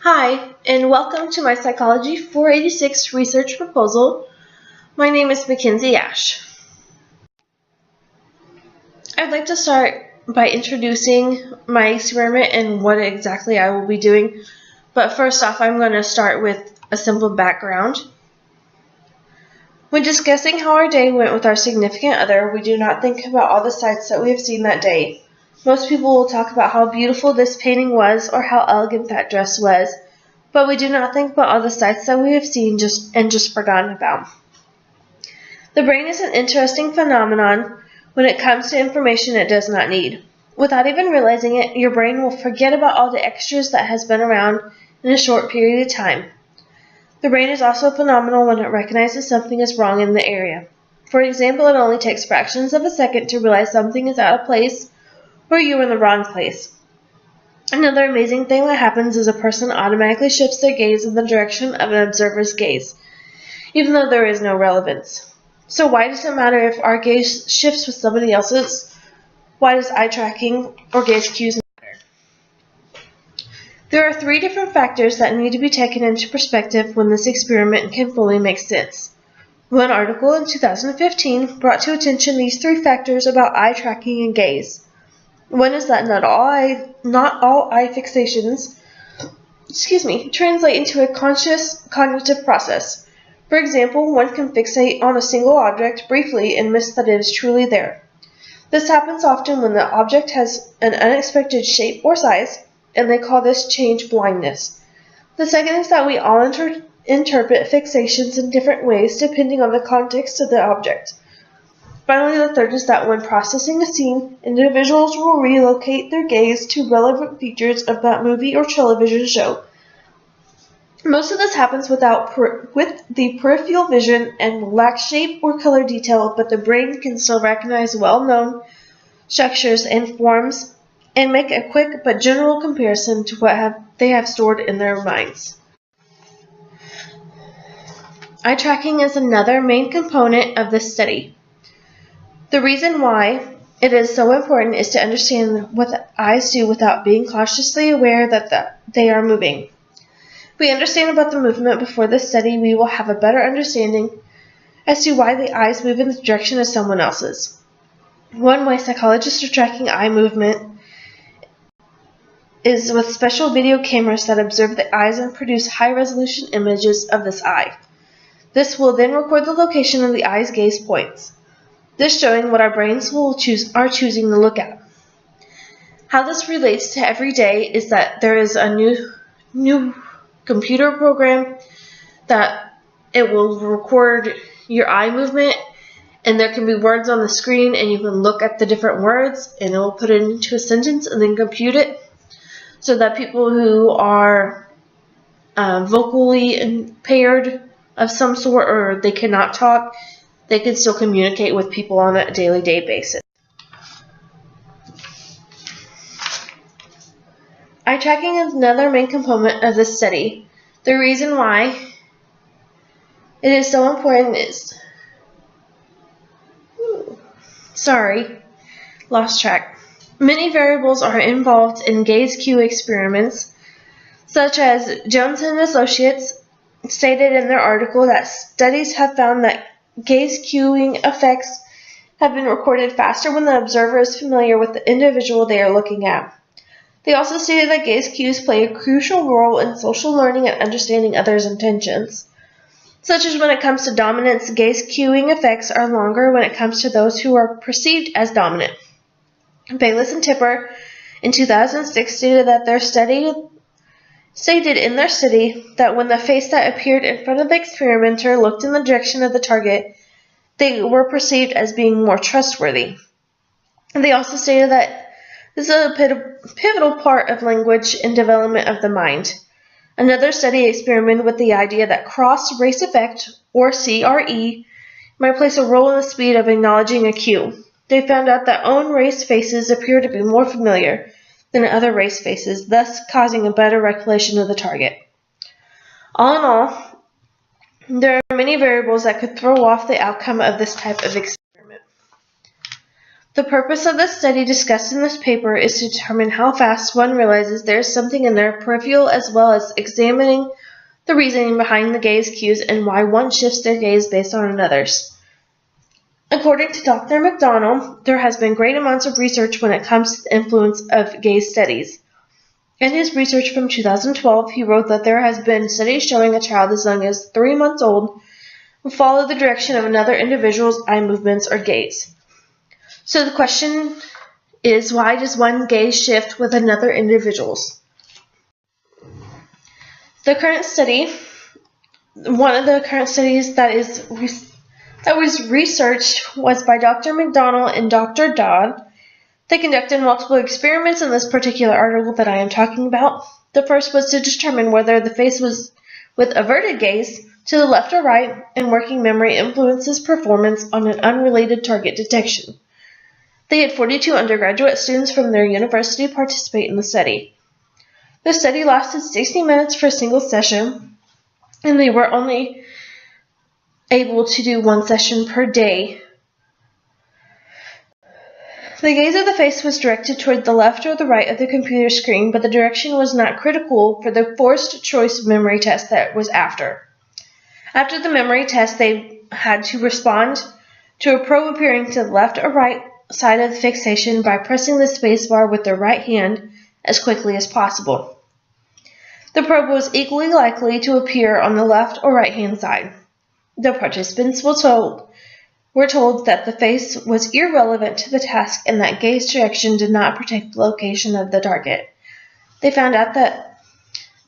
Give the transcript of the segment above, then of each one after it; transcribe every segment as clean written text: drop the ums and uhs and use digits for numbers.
Hi, and welcome to my Psychology 486 research proposal. My name is Mackenzie Ash. I'd like to start by introducing my experiment and what exactly I will be doing. But first off, I'm going to start with a simple background. When discussing how our day went with our significant other, we do not think about all the sights that we have seen that day. Most people will talk about how beautiful this painting was or how elegant that dress was, but we do not think about all the sights that we have seen just forgotten about. The brain is an interesting phenomenon when it comes to information it does not need. Without even realizing it, your brain will forget about all the extras that has been around in a short period of time. The brain is also phenomenal when it recognizes something is wrong in the area. For example, it only takes fractions of a second to realize something is out of place or you are in the wrong place. Another amazing thing that happens is a person automatically shifts their gaze in the direction of an observer's gaze, even though there is no relevance. So why does it matter if our gaze shifts with somebody else's? Why does eye tracking or gaze cues matter? There are three different factors that need to be taken into perspective when this experiment can fully make sense. One article in 2015 brought to attention these three factors about eye tracking and gaze. One is that not all eye fixations translate into a conscious cognitive process. For example, one can fixate on a single object briefly and miss that it is truly there. This happens often when the object has an unexpected shape or size, and they call this change blindness. The second is that we all interpret fixations in different ways depending on the context of the object. Finally, the third is that when processing a scene, individuals will relocate their gaze to relevant features of that movie or television show. Most of this happens with the peripheral vision and will lack shape or color detail, but the brain can still recognize well-known structures and forms and make a quick but general comparison to what they have stored in their minds. Eye tracking is another main component of this study. The reason why it is so important is to understand what the eyes do without being consciously aware that they are moving. If we understand about the movement before this study, we will have a better understanding as to why the eyes move in the direction of someone else's. One way psychologists are tracking eye movement is with special video cameras that observe the eyes and produce high-resolution images of this eye. This will then record the location of the eye's gaze points, this showing what our brains are choosing to look at. How this relates to every day is that there is a new computer program that it will record your eye movement, and there can be words on the screen, and you can look at the different words, and it will put it into a sentence and then compute it, so that people who are vocally impaired of some sort, or they cannot talk, they can still communicate with people on a daily basis. Eye tracking is another main component of this study. The reason why it is so important is... lost track. Many variables are involved in gaze cue experiments, such as Jones and Associates stated in their article that studies have found that gaze cueing effects have been recorded faster when the observer is familiar with the individual they are looking at. They also stated that gaze cues play a crucial role in social learning and understanding others' intentions. Such as when it comes to dominance, gaze cueing effects are longer when it comes to those who are perceived as dominant. Bayless and Tipper in 2006 stated in their study that when the face that appeared in front of the experimenter looked in the direction of the target, they were perceived as being more trustworthy. And they also stated that this is a pivotal part of language and development of the mind. Another study experimented with the idea that cross-race effect, or CRE, might play a role in the speed of acknowledging a cue. They found out that own race faces appear to be more familiar than other race faces, thus causing a better recollection of the target. All in all, there are many variables that could throw off the outcome of this type of experiment. The purpose of the study discussed in this paper is to determine how fast one realizes there is something in their peripheral, as well as examining the reasoning behind the gaze cues and why one shifts their gaze based on another's. According to Dr. McDonald, there has been great amounts of research when it comes to the influence of gaze studies. In his research from 2012, he wrote that there has been studies showing a child as young as 3 months old will follow the direction of another individual's eye movements or gaze. So the question is, why does one gaze shift with another individual's? One of the current studies that was researched was by Dr. McDonald and Dr. Dodd. They conducted multiple experiments in this particular article that I am talking about. The first was to determine whether the face was with averted gaze to the left or right, and working memory influences performance on an unrelated target detection. They had 42 undergraduate students from their university participate in the study. The study lasted 60 minutes for a single session, and they were only able to do one session per day. The gaze of the face was directed toward the left or the right of the computer screen, but the direction was not critical for the forced choice memory test that was after. After the memory test, they had to respond to a probe appearing to the left or right side of the fixation by pressing the spacebar with their right hand as quickly as possible. The probe was equally likely to appear on the left or right hand side. The participants were told that the face was irrelevant to the task and that gaze direction did not predict the location of the target. They found out that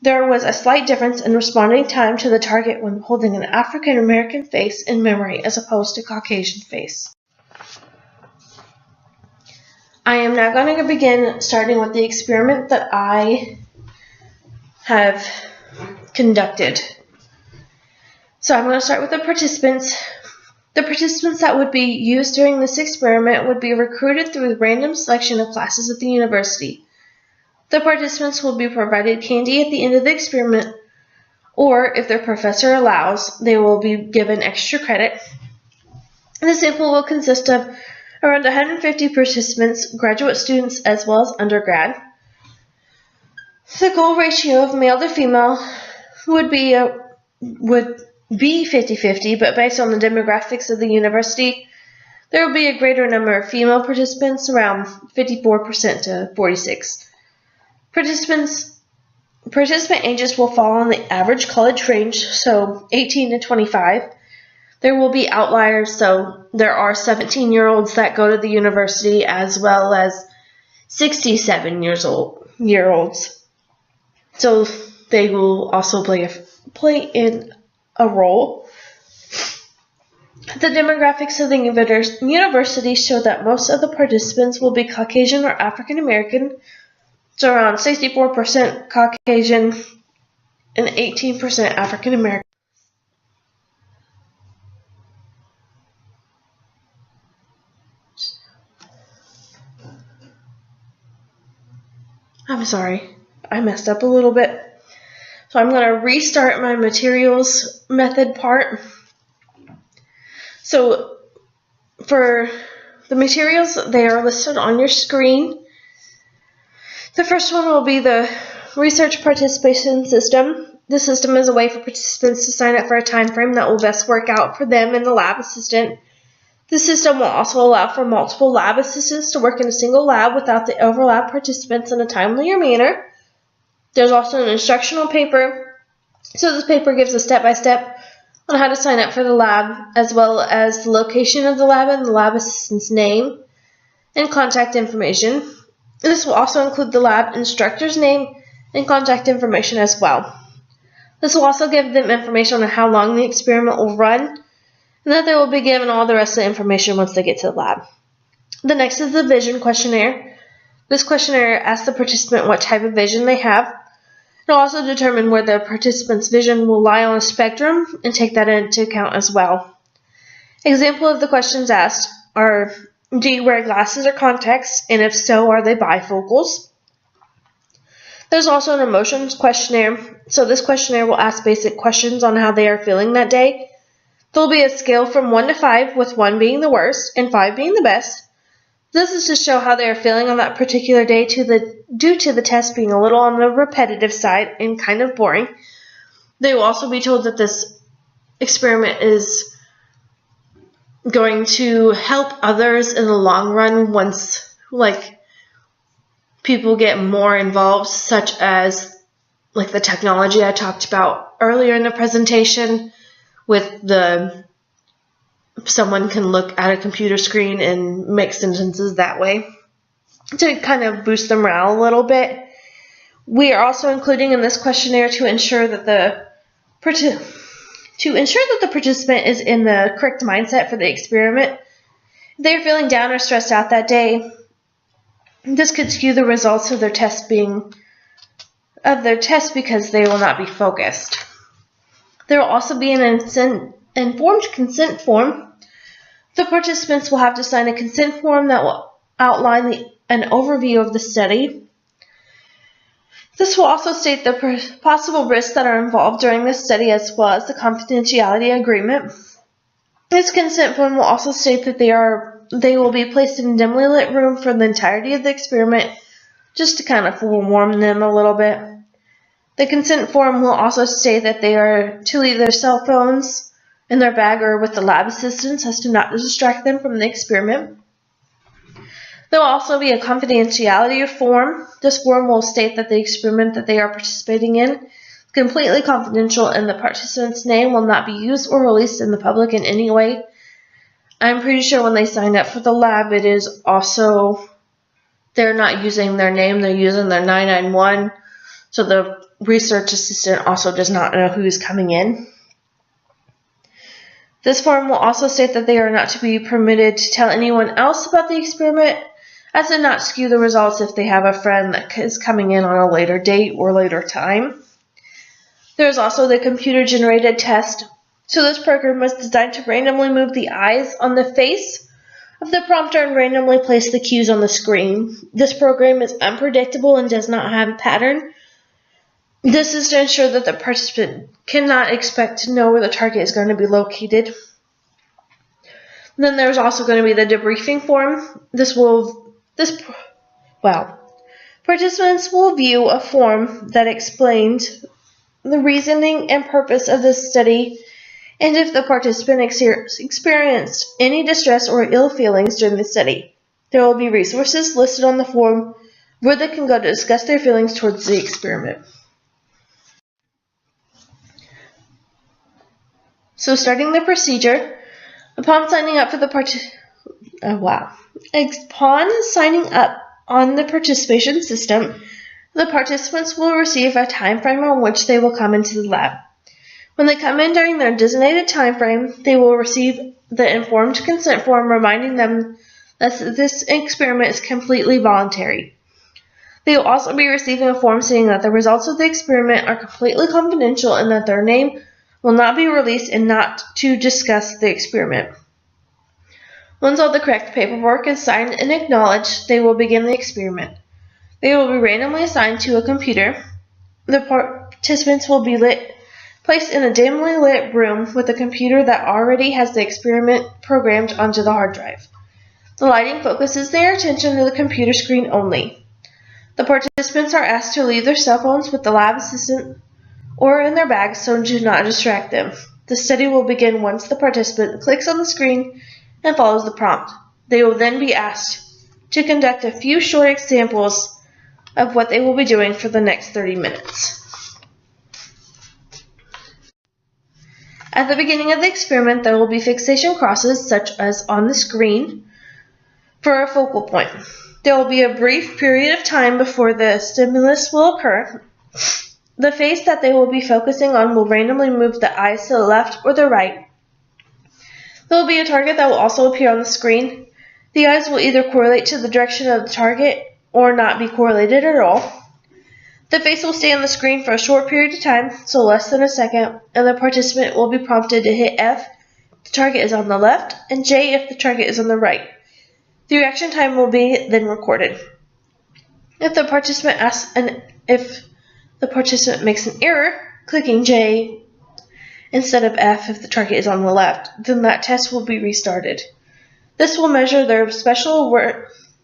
there was a slight difference in responding time to the target when holding an African American face in memory as opposed to Caucasian face. I am now going to begin starting with the experiment that I have conducted. So I'm going to start with the participants. The participants that would be used during this experiment would be recruited through a random selection of classes at the university. The participants will be provided candy at the end of the experiment, or if their professor allows, they will be given extra credit. The sample will consist of around 150 participants, graduate students as well as undergrad. The goal ratio of male to female would be 50-50, but based on the demographics of the university, there will be a greater number of female participants, around 54% to 46%. Participant ages will fall on the average college range, so 18 to 25. There will be outliers, so there are 17-year-olds that go to the university as well as 67-year-olds. So they will also play in a role. The demographics of the university show that most of the participants will be Caucasian or African American, so around 64% Caucasian and 18% African American. I'm sorry, I messed up a little bit. So I'm going to restart my materials method part. So for the materials, they are listed on your screen. The first one will be the research participation system. The system is a way for participants to sign up for a time frame that will best work out for them and the lab assistant. The system will also allow for multiple lab assistants to work in a single lab without the overlap participants in a timelier manner. There's also an instructional paper. So this paper gives a step-by-step on how to sign up for the lab, as well as the location of the lab and the lab assistant's name and contact information. This will also include the lab instructor's name and contact information as well. This will also give them information on how long the experiment will run, and that they will be given all the rest of the information once they get to the lab. The next is the vision questionnaire. This questionnaire asks the participant what type of vision they have. It will also determine where the participant's vision will lie on a spectrum and take that into account as well. Example of the questions asked are, do you wear glasses or contacts, and if so, are they bifocals? There's also an emotions questionnaire. So this questionnaire will ask basic questions on how they are feeling that day. There will be a scale from 1 to 5, with 1 being the worst and 5 being the best. This is to show how they are feeling on that particular day due to the test being a little on the repetitive side and kind of boring. They will also be told that this experiment is going to help others in the long run once people get more involved, such as the technology I talked about earlier in the presentation with someone can look at a computer screen and make sentences that way to kind of boost the morale a little bit. We are also including in this questionnaire to ensure that the participant is in the correct mindset for the experiment. If they are feeling down or stressed out that day, this could skew the results of their test because they will not be focused. There will also be an informed consent form. The participants will have to sign a consent form that will outline an overview of the study. This will also state the possible risks that are involved during the study as well as the confidentiality agreement. This consent form will also state that they will be placed in a dimly lit room for the entirety of the experiment, just to kind of forewarn them a little bit. The consent form will also state that they are to leave their cell phones in their bag or with the lab assistants as to not distract them from the experiment. There will also be a confidentiality form. This form will state that the experiment that they are participating in is completely confidential and the participant's name will not be used or released in the public in any way. I'm pretty sure when they signed up for the lab, it is also, they're not using their name, they're using their 991, so the research assistant also does not know who is coming in. This form will also state that they are not to be permitted to tell anyone else about the experiment, as to not skew the results if they have a friend that is coming in on a later date or later time. There is also the computer-generated test. So this program was designed to randomly move the eyes on the face of the prompter and randomly place the cues on the screen. This program is unpredictable and does not have a pattern. This is to ensure that the participant cannot expect to know where the target is going to be located. Then there's also going to be the debriefing form. Participants will view a form that explains the reasoning and purpose of the study, and if the participant experienced any distress or ill feelings during the study. There will be resources listed on the form where they can go to discuss their feelings towards the experiment. So starting the procedure, upon signing up on the participation system, the participants will receive a time frame on which they will come into the lab. When they come in during their designated time frame, they will receive the informed consent form reminding them that this experiment is completely voluntary. They will also be receiving a form saying that the results of the experiment are completely confidential and that their name will not be released and not to discuss the experiment. Once all the correct paperwork is signed and acknowledged, they will begin the experiment. They will be randomly assigned to a computer. The participants will be placed in a dimly lit room with a computer that already has the experiment programmed onto the hard drive. The lighting focuses their attention to the computer screen only. The participants are asked to leave their cell phones with the lab assistant or in their bags so do not distract them. The study will begin once the participant clicks on the screen and follows the prompt. They will then be asked to conduct a few short examples of what they will be doing for the next 30 minutes. At the beginning of the experiment, there will be fixation crosses, such as on the screen, for a focal point. There will be a brief period of time before the stimulus will occur. The face that they will be focusing on will randomly move the eyes to the left or the right. There will be a target that will also appear on the screen. The eyes will either correlate to the direction of the target or not be correlated at all. The face will stay on the screen for a short period of time, so less than a second, and the participant will be prompted to hit F if the target is on the left and J if the target is on the right. The reaction time will be then recorded. If the participant makes an error, clicking J instead of F if the target is on the left, then that test will be restarted. This will measure their special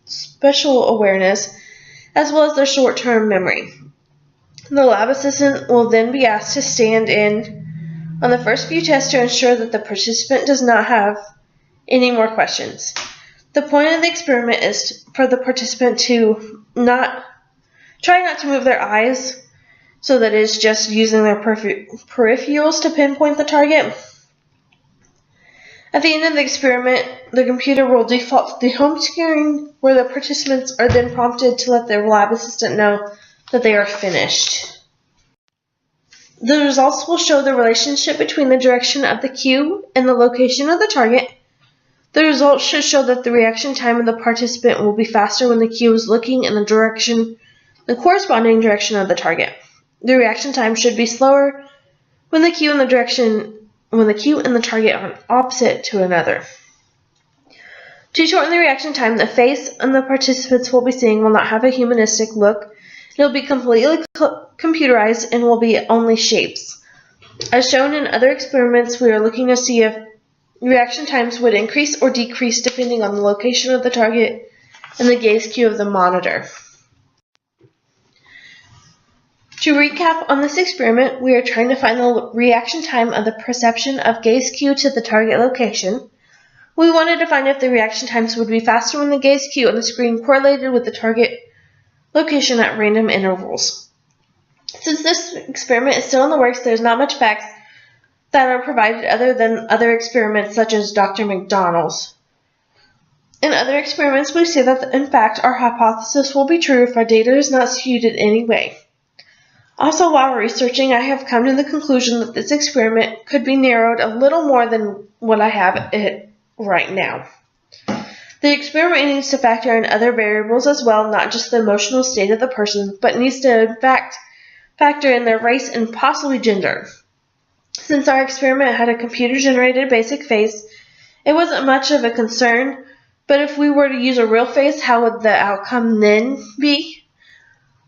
special awareness, as well as their short-term memory. The lab assistant will then be asked to stand in on the first few tests to ensure that the participant does not have any more questions. The point of the experiment is for the participant to try not to move their eyes, so that it's just using their peripherals to pinpoint the target. At the end of the experiment, the computer will default to the home screen, where the participants are then prompted to let their lab assistant know that they are finished. The results will show the relationship between the direction of the cue and the location of the target. The results should show that the reaction time of the participant will be faster when the cue is looking in the corresponding direction of the target. The reaction time should be slower when the cue and the target are opposite to another. To shorten the reaction time, the face and the participants will be seeing will not have a humanistic look. It will be completely computerized and will be only shapes. As shown in other experiments, we are looking to see if reaction times would increase or decrease depending on the location of the target and the gaze cue of the monitor. To recap on this experiment, we are trying to find the reaction time of the perception of gaze cue to the target location. We wanted to find if the reaction times would be faster when the gaze cue on the screen correlated with the target location at random intervals. Since this experiment is still in the works, there's not much facts that are provided other than other experiments such as Dr. McDonald's. In other experiments, we see that in fact our hypothesis will be true if our data is not skewed in any way. Also, while researching, I have come to the conclusion that this experiment could be narrowed a little more than what I have it right now. The experiment needs to factor in other variables as well, not just the emotional state of the person, but needs to in fact factor in their race and possibly gender. Since our experiment had a computer-generated basic face, it wasn't much of a concern, but if we were to use a real face, how would the outcome then be?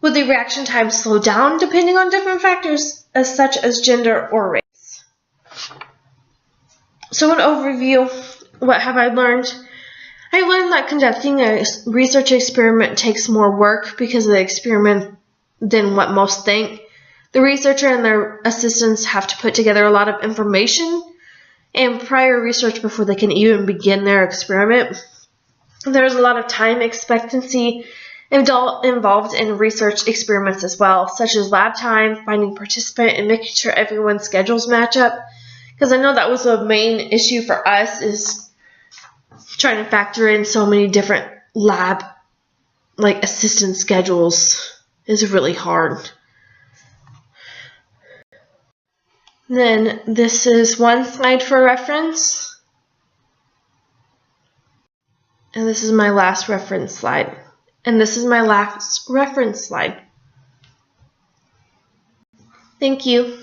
Would the reaction time slow down depending on different factors such as gender or race? So an overview, what have I learned? I learned that conducting a research experiment takes more work because of the experiment than what most think. The researcher and their assistants have to put together a lot of information and prior research before they can even begin their experiment. There's a lot of time expectancy involved in research experiments as well, such as lab time, finding participant, and making sure everyone's schedules match up. Because I know that was the main issue for us, is trying to factor in so many different lab assistant schedules is really hard. Then this is one slide for reference, and this is my last reference slide. And this is my last reference slide. Thank you.